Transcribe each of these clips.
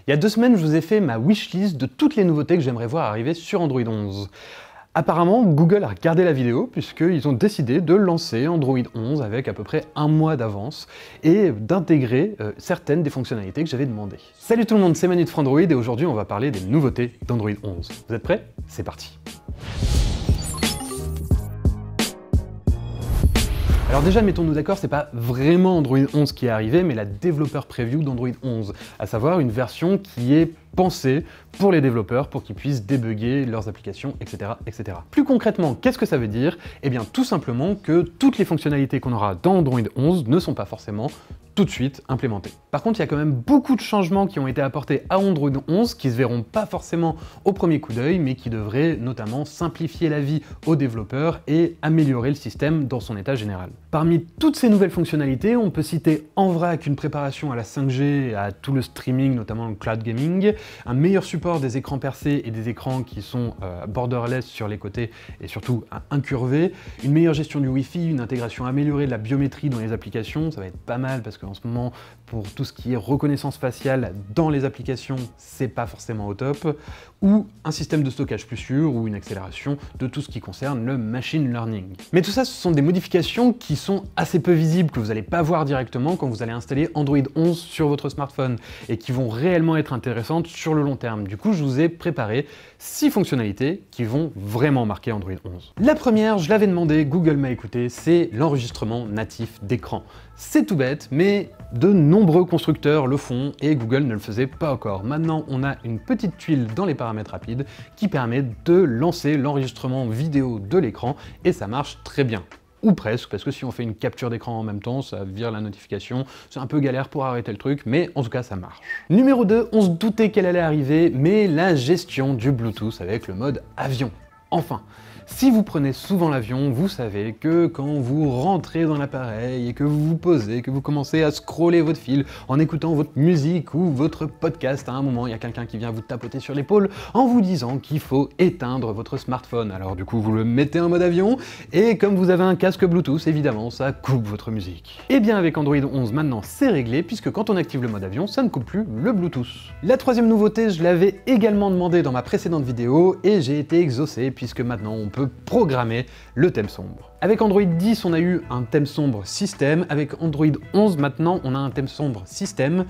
Il y a 2 semaines, je vous ai fait ma wishlist de toutes les nouveautés que j'aimerais voir arriver sur Android 11. Apparemment, Google a regardé la vidéo puisqu'ils ont décidé de lancer Android 11 avec à peu près un mois d'avance et d'intégrer certaines des fonctionnalités que j'avais demandées. Salut tout le monde, c'est Manu de Frandroid et aujourd'hui on va parler des nouveautés d'Android 11. Vous êtes prêts? C'est parti! Alors déjà, mettons-nous d'accord, c'est pas vraiment Android 11 qui est arrivé, mais la Developer Preview d'Android 11, à savoir une version qui est pensée pour les développeurs, pour qu'ils puissent débugger leurs applications, etc., etc. Plus concrètement, qu'est-ce que ça veut dire? Eh bien, tout simplement que toutes les fonctionnalités qu'on aura dans Android 11 ne sont pas forcément tout de suite implémentées. Par contre, il y a quand même beaucoup de changements qui ont été apportés à Android 11 qui se verront pas forcément au premier coup d'œil, mais qui devraient notamment simplifier la vie aux développeurs et améliorer le système dans son état général. Parmi toutes ces nouvelles fonctionnalités, on peut citer en vrac une préparation à la 5G, à tout le streaming, notamment le cloud gaming, un meilleur support des écrans percés et des écrans qui sont borderless sur les côtés et surtout incurvés, une meilleure gestion du Wi-Fi, une intégration améliorée de la biométrie dans les applications, ça va être pas mal parce qu'en ce moment, pour tout ce qui est reconnaissance faciale dans les applications, c'est pas forcément au top, ou un système de stockage plus sûr, ou une accélération de tout ce qui concerne le machine learning. Mais tout ça, ce sont des modifications qui sont assez peu visibles, que vous n'allez pas voir directement quand vous allez installer Android 11 sur votre smartphone, et qui vont réellement être intéressantes sur le long terme. Du coup, je vous ai préparé 6 fonctionnalités qui vont vraiment marquer Android 11. La première, je l'avais demandé, Google m'a écouté, c'est l'enregistrement natif d'écran. C'est tout bête, mais de nombreux constructeurs le font et Google ne le faisait pas encore. Maintenant, on a une petite tuile dans les paramètres rapides qui permet de lancer l'enregistrement vidéo de l'écran et ça marche très bien. Ou presque, parce que si on fait une capture d'écran en même temps, ça vire la notification, c'est un peu galère pour arrêter le truc, mais en tout cas ça marche. Numéro 2, on se doutait qu'elle allait arriver, mais la gestion du Bluetooth avec le mode avion. Enfin, si vous prenez souvent l'avion, vous savez que quand vous rentrez dans l'appareil et que vous vous posez, que vous commencez à scroller votre fil en écoutant votre musique ou votre podcast, à un moment, il y a quelqu'un qui vient vous tapoter sur l'épaule en vous disant qu'il faut éteindre votre smartphone. Alors du coup, vous le mettez en mode avion et comme vous avez un casque Bluetooth, évidemment, ça coupe votre musique. Et bien avec Android 11, maintenant, c'est réglé puisque quand on active le mode avion, ça ne coupe plus le Bluetooth. La troisième nouveauté, je l'avais également demandé dans ma précédente vidéo et j'ai été exaucé puisque maintenant on peut programmer le thème sombre. Avec Android 10, on a eu un thème sombre système. Avec Android 11, maintenant, on a un thème sombre système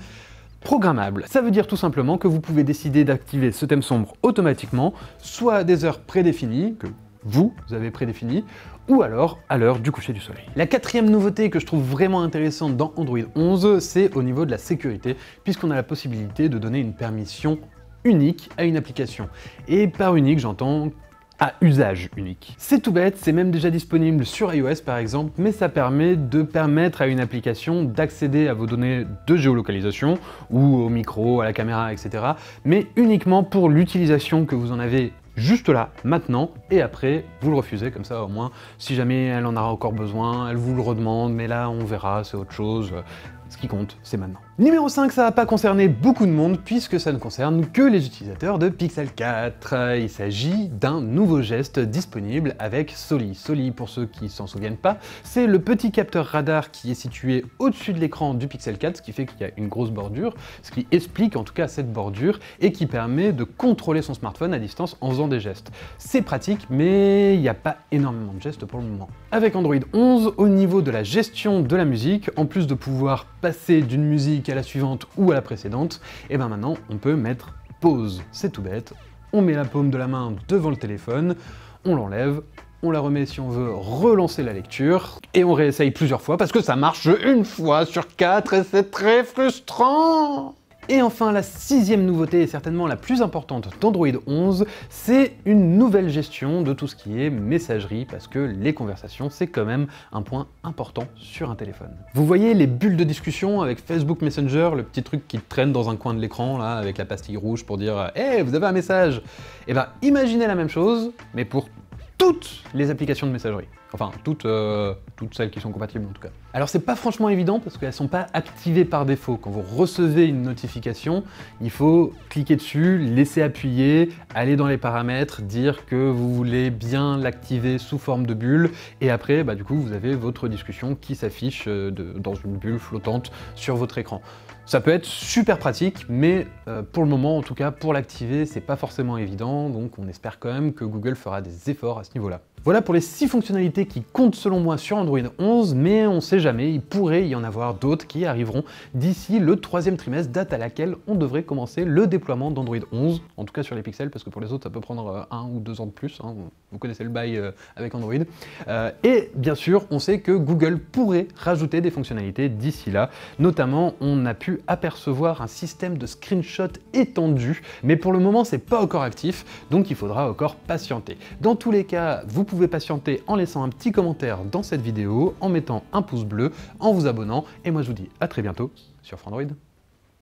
programmable. Ça veut dire tout simplement que vous pouvez décider d'activer ce thème sombre automatiquement, soit à des heures prédéfinies, que vous avez prédéfinies, ou alors à l'heure du coucher du soleil. La quatrième nouveauté que je trouve vraiment intéressante dans Android 11, c'est au niveau de la sécurité, puisqu'on a la possibilité de donner une permission unique à une application. Et par unique, j'entends à usage unique. C'est tout bête, c'est même déjà disponible sur iOS par exemple, mais ça permet de permettre à une application d'accéder à vos données de géolocalisation, ou au micro, à la caméra, etc. mais uniquement pour l'utilisation que vous en avez juste là, maintenant, et après, vous le refusez, comme ça au moins, si jamais elle en aura encore besoin, elle vous le redemande, mais là on verra, c'est autre chose. Ce qui compte, c'est maintenant. Numéro 5, ça va pas concerner beaucoup de monde puisque ça ne concerne que les utilisateurs de Pixel 4. Il s'agit d'un nouveau geste disponible avec Soli. Soli, pour ceux qui s'en souviennent pas, c'est le petit capteur radar qui est situé au-dessus de l'écran du Pixel 4, ce qui fait qu'il y a une grosse bordure, ce qui explique en tout cas cette bordure et qui permet de contrôler son smartphone à distance en faisant des gestes. C'est pratique, mais il n'y a pas énormément de gestes pour le moment. Avec Android 11, au niveau de la gestion de la musique, en plus de pouvoir passer d'une musique à la suivante ou à la précédente, et bien maintenant on peut mettre pause. C'est tout bête, on met la paume de la main devant le téléphone, on l'enlève, on la remet si on veut relancer la lecture, et on réessaye plusieurs fois parce que ça marche une fois sur 4 et c'est très frustrant. Et enfin, la sixième nouveauté, et certainement la plus importante d'Android 11, c'est une nouvelle gestion de tout ce qui est messagerie, parce que les conversations, c'est quand même un point important sur un téléphone. Vous voyez les bulles de discussion avec Facebook Messenger, le petit truc qui traîne dans un coin de l'écran, là, avec la pastille rouge pour dire « Hey, vous avez un message !» Et ben, imaginez la même chose, mais pour toutes les applications de messagerie. Enfin, toutes celles qui sont compatibles en tout cas. Alors c'est pas franchement évident parce qu'elles sont pas activées par défaut. Quand vous recevez une notification, il faut cliquer dessus, laisser appuyer, aller dans les paramètres, dire que vous voulez bien l'activer sous forme de bulle, et après, du coup, vous avez votre discussion qui s'affiche dans une bulle flottante sur votre écran. Ça peut être super pratique, mais pour le moment, en tout cas, pour l'activer, c'est pas forcément évident, donc on espère quand même que Google fera des efforts à ce niveau-là. Voilà pour les 6 fonctionnalités qui comptent selon moi sur Android 11, mais on sait jamais, il pourrait y en avoir d'autres qui arriveront d'ici le 3e trimestre, date à laquelle on devrait commencer le déploiement d'Android 11, en tout cas sur les pixels, parce que pour les autres ça peut prendre 1 ou 2 ans de plus, hein. Vous connaissez le bail avec Android. Et bien sûr, on sait que Google pourrait rajouter des fonctionnalités d'ici là, notamment on a pu apercevoir un système de screenshot étendu, mais pour le moment c'est pas encore actif, donc il faudra encore patienter. Dans tous les cas, vous pouvez patienter en laissant un petit commentaire dans cette vidéo, en mettant un pouce bleu, en vous abonnant, et moi je vous dis à très bientôt sur Frandroid.